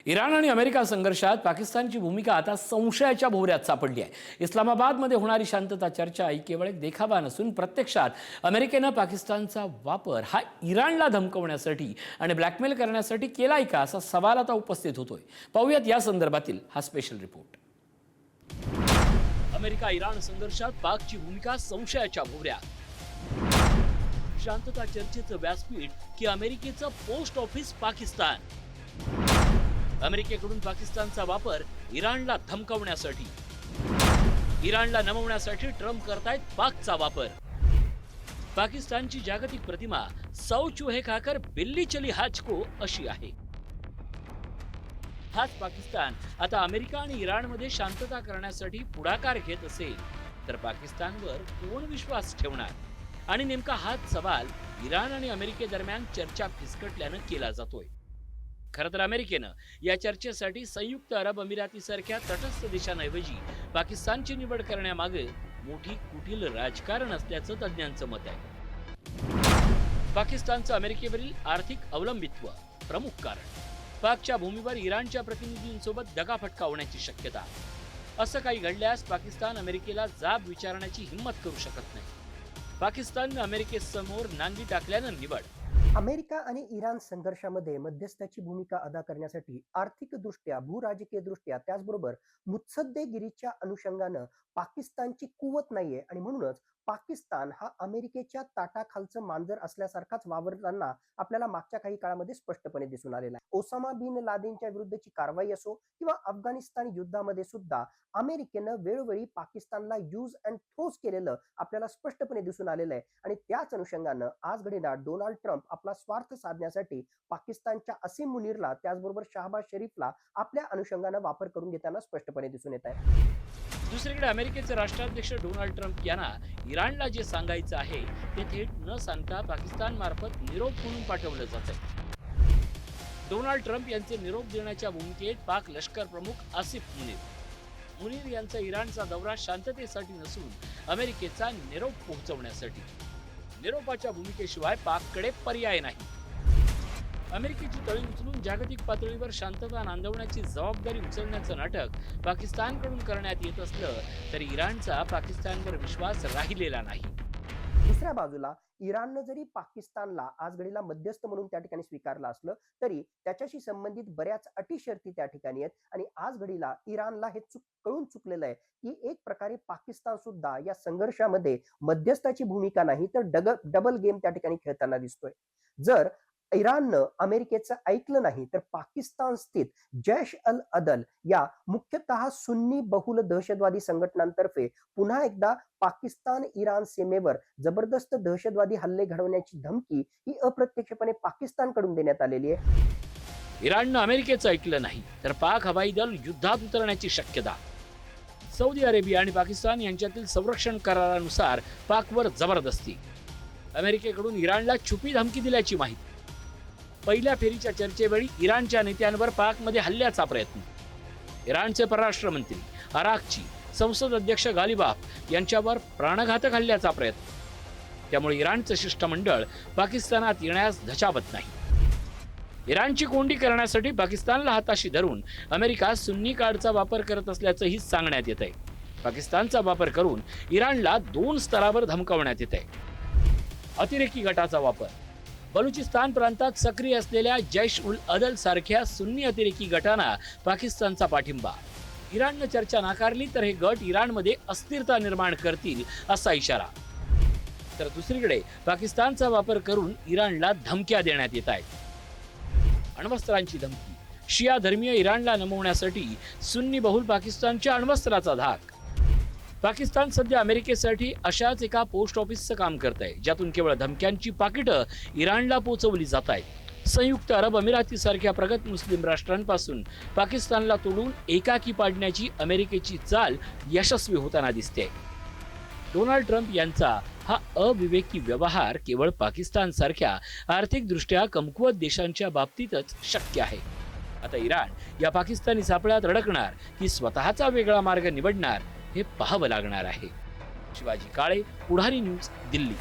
Iran आणि America संघर्षात पाकिस्तानची भूमिका आता संशयाच्या भोवऱ्यात सापडली आहे। इस्लामाबादमध्ये होणारी शांतता चर्चा ही केवळ एक देखावा नसून प्रत्यक्षात अमेरिकेने पाकिस्तानचा वापर हा इराणला धमकवण्यासाठी आणि ब्लॅकमेल करण्यासाठी केलाय का असा सवाल आता उपस्थित होतोय। पाहूयात या संदर्भातील हा स्पेशल रिपोर्ट। अमेरिका इराण संघर्षात पाकची भूमिका संशयाच्या भोवऱ्यात। शांतता चर्चेचं व्यासपीठ की अमेरिकेचं पोस्ट ऑफिस पाकिस्तान। अमेरिकेकडून पाकिस्तानचा वापर इराणला धमकवण्यासाठी, इराणला नमवण्यासाठी ट्रम्प करतायत पाकचा वापर। पाकिस्तानची जागतिक प्रतिमा सौ चूहे खाकर बिल्ली चली हज को अशी आहे। हाच पाकिस्तान आता अमेरिका आणि इराणमध्ये शांतता करण्यासाठी पुढाकार घेत असेल तर पाकिस्तानवर कोण विश्वास ठेवणार? आणि नेमका हाच सवाल इराण आणि अमेरिकेदरम्यान चर्चा फिसकटल्यानं केला जातोय। खरं तर अमेरिकेनं या चर्चेसाठी संयुक्त अरब अमिरातीसारख्या तटस्थ देशांऐवजी पाकिस्तानची निवड करण्यामागे मोठी कुटील राजकारण असल्याचं तज्ञांचं मत आहे। पाकिस्तानचं अमेरिकेवरील आर्थिक अवलंबित्व प्रमुख कारण। पाकच्या भूमीवर इराणच्या प्रतिनिधींसोबत दगाफटका होण्याची शक्यता। असं काही घडल्यास पाकिस्तान अमेरिकेला जाब विचारण्याची हिंमत करू शकत नाही। पाकिस्ताननं अमेरिकेसमोर नांगी टाकल्यानं निवड। अमेरिका आणि इराण संघर्षामध्ये मध्यस्थाची भूमिका अदा करण्यासाठी आर्थिकदृष्ट्या, भूराजकीयदृष्ट्या, त्याचबरोबर मुत्सद्देगिरीच्या अनुषंगानं पाकिस्तानची कुवत नाहीये आणि म्हणूनच पाकिस्तान हा अमेरिकेच्या ताटाखालचं मांजर असल्यासारखाच वावरताना आपल्याला मागच्या काही काळामध्ये स्पष्टपणे दिसून आलेला आहे। ओसामा बिन लादेनच्या विरुद्धची कारवाई असो किंवा अफगाणिस्तान युद्धामध्ये सुद्धा अमेरिकेनं वेळोवेळी पाकिस्तानला यूज अँड थ्रोज केलेलं आपल्याला स्पष्टपणे दिसून आलेलं आहे। आणि त्याच अनुषंगानं आज घडीला डोनाल्ड ट्रम्प आपला स्वार्थ साधण्यासाठी पाकिस्तानच्या असीम मुनीरला, त्याचबरोबर शहबाज शरीफला आपल्या अनुषंगानं वापर करून घेताना स्पष्टपणे दिसून येत आहे। दुसरीकडे अमेरिकेचे राष्ट्राध्यक्ष डोनाल्ड ट्रम्प यांना इराणला जे सांगायचं आहे ते थेट न सांगता पाकिस्तान मार्फत निरोप म्हणून पाठवलं जातंय। डोनाल्ड ट्रम्प यांचे निरोप देण्याच्या भूमिकेत पाक लष्कर प्रमुख आसिफ मुनीर यांचा इराणचा दौरा शांततेसाठी नसून अमेरिकेचा निरोप पोहोचवण्यासाठी। निरोपाच्या भूमिकेशिवाय पाककडे पर्याय नाही। अमेरिकेची तळी उचलून जागतिक पातळीवर शांतता नांदवण्याची जबाबदारी उचलण्याचं नाटक पाकिस्तानकडून करण्यात येत असलं तरी इराणचा पाकिस्तानवर विश्वास राहिलेला नाही। दुसऱ्या बाजूला इराणनं जरी पाकिस्तानला आज घडीला मध्यस्थ म्हणून त्या ठिकाणी स्वीकारलं असलं तरी त्याच्याशी संबंधित बऱ्याच अटी शर्ती त्या ठिकाणी आहेत। आणि आज घडीला इराणला हे कळून चुकलेलं आहे की एक प्रकारे पाकिस्तान सुद्धा या संघर्षामध्ये मध्यस्थाची भूमिका नाही तर डबल गेम त्या ठिकाणी खेळताना दिसतोय। जर इराणनं अमेरिकेचं ऐकलं नाही तर पाकिस्तान स्थित जैश अल अदल या मुख्यतः सुन्नी बहुल दहशतवादी संघटनांतर्फे पुन्हा एकदा पाकिस्तान इराण सीमेवर जबरदस्त दहशतवादी हल्ले घडवण्याची धमकी ही अप्रत्यक्षपणे पाकिस्तानकडून देण्यात आलेली आहे। इराणनं अमेरिकेचं ऐकलं नाही तर पाक हवाई दल युद्धात उतरण्याची शक्यता। सौदी अरेबिया आणि पाकिस्तान यांच्यातील संरक्षण करारानुसार पाकवर जबरदस्ती। अमेरिकेकडून इराणला छुपी धमकी दिल्याची माहिती। पहिल्या फेरीच्या चर्चेवेळी इराणच्या नेत्यांवर पाकमध्ये हल्ल्याचा प्रयत्न। इराणचे परराष्ट्र मंत्री अराक्ची, संसद अध्यक्ष गालिबाफ यांच्यावर प्राणघातक हल्ल्याचा प्रयत्न। त्यामुळे इराणचं शिष्टमंडळ पाकिस्तानात येण्यास धचावत नाही। इराणची कोंडी करण्यासाठी पाकिस्तानला हाताशी धरून अमेरिका सुन्नी कार्डचा वापर करत असल्याचंही सांगण्यात येत आहे। पाकिस्तानचा वापर करून इराणला 2 स्तरावर धमकावण्यात येत आहे। अतिरेकी गटाचा वापर। बलुचिस्तान प्रांतात सक्रिय असलेल्या जैश उल अदल सारख्या सुन्नी अतिरेकी गटांना पाकिस्तानचा पाठिंबा। इराणनं चर्चा नाकारली तर हे गट इराणमध्ये अस्थिरता निर्माण करतील असा इशारा। तर दुसरीकडे पाकिस्तानचा वापर करून इराणला धमक्या देण्यात येत आहेत। अण्वस्त्रांची धमकी। शिया धर्मीय इराणला नमवण्यासाठी सुन्नी बहुल पाकिस्तानच्या अण्वस्त्राचा धाक। पाकिस्तान सध्या अमेरिकेसाठी अशाच एका पोस्ट ऑफिसचं काम करत आहे ज्यातून केवळ धमक्यांची पाकिटं इराणला पोहोचवली जात आहेत। संयुक्त अरब अमिरातीसारख्या प्रगत मुस्लिम राष्ट्रांपासून पाकिस्तानला तोडून एकाकी पाडण्याची अमेरिकेची चाल यशस्वी होताना दिसते। डोनाल्ड ट्रम्प यांचा हा अविवेकी व्यवहार केवळ पाकिस्तानसारख्या आर्थिकदृष्ट्या कमकुवत देशांच्या बाबतीतच शक्य आहे। आता इराण या पाकिस्तानी सापळ्यात अडकणार की स्वतःचा वेगळा मार्ग निवडणार हे पाहावं लागणार आहे। शिवाजी काळे, पुढारी न्यूज, दिल्ली।